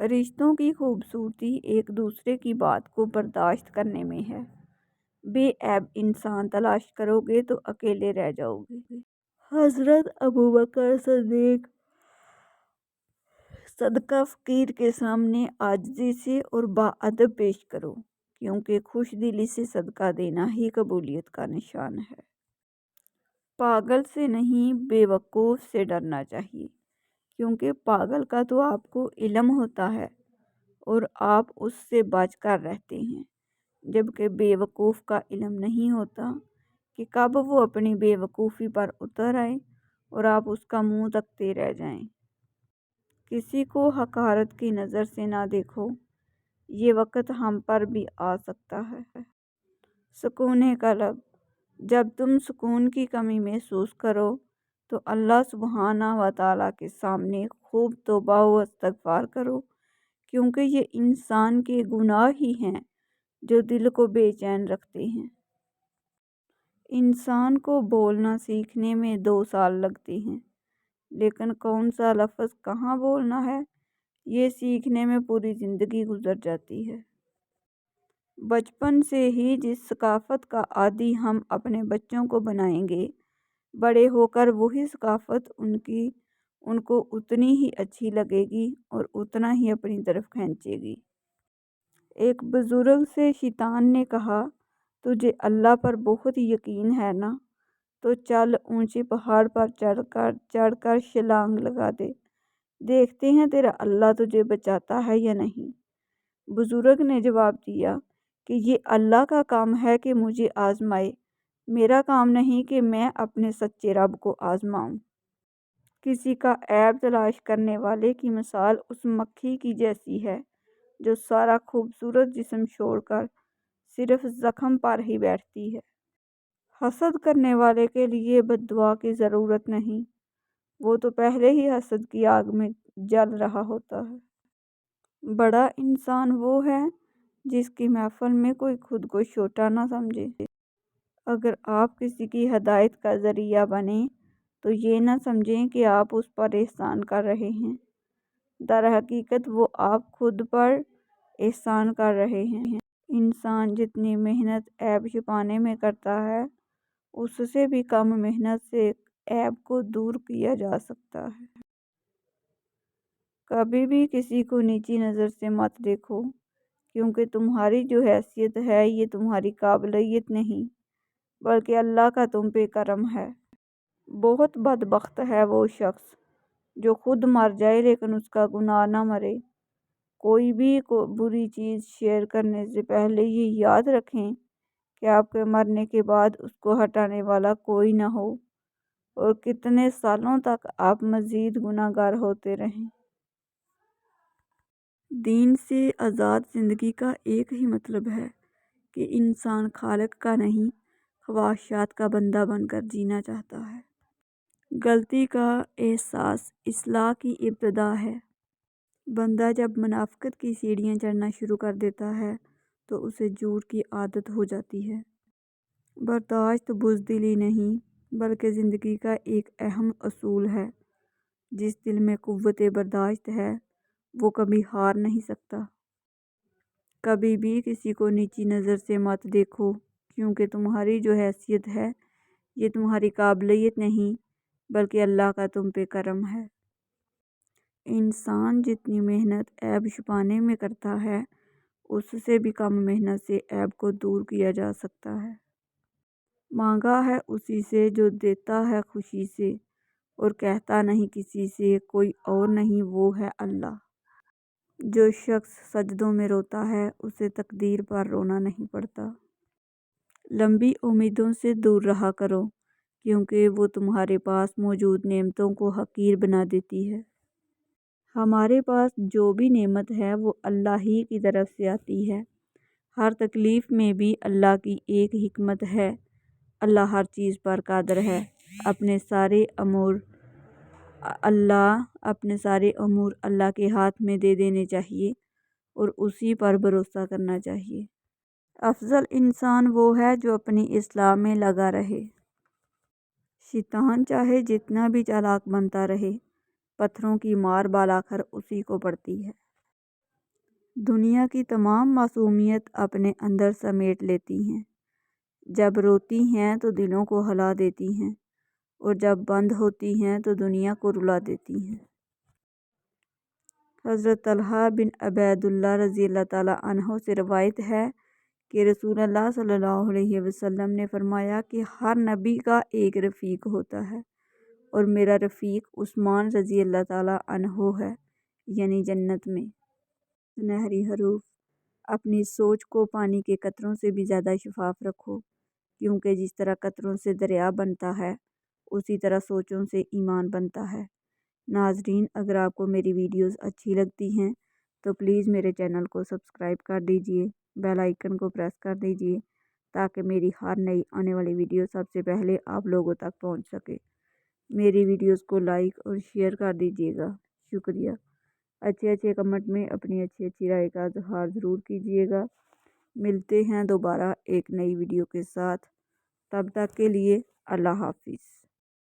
رشتوں کی خوبصورتی ایک دوسرے کی بات کو برداشت کرنے میں ہے۔ بے عیب انسان تلاش کرو گے تو اکیلے رہ جاؤ گے۔ حضرت ابوبکر صدیق صدقہ فقیر کے سامنے عاجزی سے اور باادب پیش کرو، کیونکہ خوش دلی سے صدقہ دینا ہی قبولیت کا نشان ہے۔ پاگل سے نہیں، بے وقوف سے ڈرنا چاہیے، کیونکہ پاگل کا تو آپ کو علم ہوتا ہے اور آپ اس سے بچ کر رہتے ہیں، جبکہ بے وقوف کا علم نہیں ہوتا کہ کب وہ اپنی بے وقوفی پر اتر آئے اور آپ اس کا منہ تکتے رہ جائیں۔ کسی کو حقارت کی نظر سے نہ دیکھو، یہ وقت ہم پر بھی آ سکتا ہے۔ سکون قلب: جب تم سکون کی کمی محسوس کرو تو اللہ سبحانہ و تعالیٰ کے سامنے خوب توبہ و استغفار کرو، کیونکہ یہ انسان کے گناہ ہی ہیں جو دل کو بے چین رکھتے ہیں۔ انسان کو بولنا سیکھنے میں 2 سال لگتے ہیں، لیکن کون سا لفظ کہاں بولنا ہے یہ سیکھنے میں پوری زندگی گزر جاتی ہے۔ بچپن سے ہی جس ثقافت کا عادی ہم اپنے بچوں کو بنائیں گے، بڑے ہو کر وہی ثقافت ان کو اتنی ہی اچھی لگے گی اور اتنا ہی اپنی طرف کھینچے گی۔ ایک بزرگ سے شیطان نے کہا، تجھے اللہ پر بہت یقین ہے نا؟ تو چل اونچے پہاڑ پر چڑھ کر چھلانگ لگا دے، دیکھتے ہیں تیرا اللہ تجھے بچاتا ہے یا نہیں۔ بزرگ نے جواب دیا کہ یہ اللہ کا کام ہے کہ مجھے آزمائے، میرا کام نہیں کہ میں اپنے سچے رب کو آزماؤں۔ کسی کا عیب تلاش کرنے والے کی مثال اس مکھی کی جیسی ہے جو سارا خوبصورت جسم چھوڑ کر صرف زخم پر ہی بیٹھتی ہے۔ حسد کرنے والے کے لیے بد دعا کی ضرورت نہیں، وہ تو پہلے ہی حسد کی آگ میں جل رہا ہوتا ہے۔ بڑا انسان وہ ہے جس کی محفل میں کوئی خود کو چھوٹا نہ سمجھے۔ اگر آپ کسی کی ہدایت کا ذریعہ بنیں تو یہ نہ سمجھیں کہ آپ اس پر احسان کر رہے ہیں، در حقیقت وہ آپ خود پر احسان کر رہے ہیں۔ انسان جتنی محنت عیب چھپانے میں کرتا ہے، اس سے بھی کم محنت سے عیب کو دور کیا جا سکتا ہے۔ کبھی بھی کسی کو نیچی نظر سے مت دیکھو، کیونکہ تمہاری جو حیثیت ہے یہ تمہاری قابلیت نہیں بلکہ اللہ کا تم پہ کرم ہے۔ بہت بدبخت ہے وہ شخص جو خود مر جائے لیکن اس کا گناہ نہ مرے۔ کوئی بھی بری چیز شیئر کرنے سے پہلے یہ یاد رکھیں کہ آپ کے مرنے کے بعد اس کو ہٹانے والا کوئی نہ ہو اور کتنے سالوں تک آپ مزید گناہ گار ہوتے رہیں۔ دین سے آزاد زندگی کا ایک ہی مطلب ہے کہ انسان خالق کا نہیں، خواہشات کا بندہ بن کر جینا چاہتا ہے۔ غلطی کا احساس اصلاح کی ابتدا ہے۔ بندہ جب منافقت کی سیڑھیاں چڑھنا شروع کر دیتا ہے تو اسے جھوٹ کی عادت ہو جاتی ہے۔ برداشت بزدلی نہیں بلکہ زندگی کا ایک اہم اصول ہے۔ جس دل میں قوت برداشت ہے وہ کبھی ہار نہیں سکتا۔ کبھی بھی کسی کو نیچی نظر سے مت دیکھو، کیونکہ تمہاری جو حیثیت ہے یہ تمہاری قابلیت نہیں بلکہ اللہ کا تم پہ کرم ہے۔ انسان جتنی محنت عیب چھپانے میں کرتا ہے، اس سے بھی کم محنت سے عیب کو دور کیا جا سکتا ہے۔ مانگا ہے اسی سے جو دیتا ہے خوشی سے اور کہتا نہیں کسی سے کوئی اور نہیں، وہ ہے اللہ۔ جو شخص سجدوں میں روتا ہے اسے تقدیر پر رونا نہیں پڑتا۔ لمبی امیدوں سے دور رہا کرو، کیونکہ وہ تمہارے پاس موجود نعمتوں کو حقیر بنا دیتی ہے۔ ہمارے پاس جو بھی نعمت ہے وہ اللہ ہی کی طرف سے آتی ہے۔ ہر تکلیف میں بھی اللہ کی ایک حکمت ہے۔ اللہ ہر چیز پر قادر ہے۔ اپنے سارے امور اللہ کے ہاتھ میں دے دینے چاہیے اور اسی پر بھروسہ کرنا چاہیے۔ افضل انسان وہ ہے جو اپنی اصلاح میں لگا رہے۔ شیطان چاہے جتنا بھی چالاک بنتا رہے، پتھروں کی مار بالآخر اسی کو پڑتی ہے۔ دنیا کی تمام معصومیت اپنے اندر سمیٹ لیتی ہیں۔ جب روتی ہیں تو دلوں کو ہلا دیتی ہیں اور جب بند ہوتی ہیں تو دنیا کو رلا دیتی ہیں۔ حضرت طلحہ بن عبید اللہ رضی اللہ تعالیٰ عنہ سے روایت ہے کہ رسول اللہ صلی اللہ علیہ وسلم نے فرمایا کہ ہر نبی کا ایک رفیق ہوتا ہے اور میرا رفیق عثمان رضی اللہ تعالیٰ عنہ ہے، یعنی جنت میں۔ سنہری حروف: اپنی سوچ کو پانی کے قطروں سے بھی زیادہ شفاف رکھو، کیونکہ جس طرح قطروں سے دریا بنتا ہے اسی طرح سوچوں سے ایمان بنتا ہے۔ ناظرین، اگر آپ کو میری ویڈیوز اچھی لگتی ہیں تو پلیز میرے چینل کو سبسکرائب کر دیجئے، بیل آئیکن کو پریس کر دیجئے تاکہ میری ہر نئی آنے والی ویڈیو سب سے پہلے آپ لوگوں تک پہنچ سکے۔ میری ویڈیوز کو لائک اور شیئر کر دیجئے گا، شکریہ۔ اچھے کمنٹ میں اپنی اچھی رائے کا اظہار ضرور کیجئے گا۔ ملتے ہیں دوبارہ ایک نئی ویڈیو کے ساتھ، تب تک کے لیے اللہ حافظ۔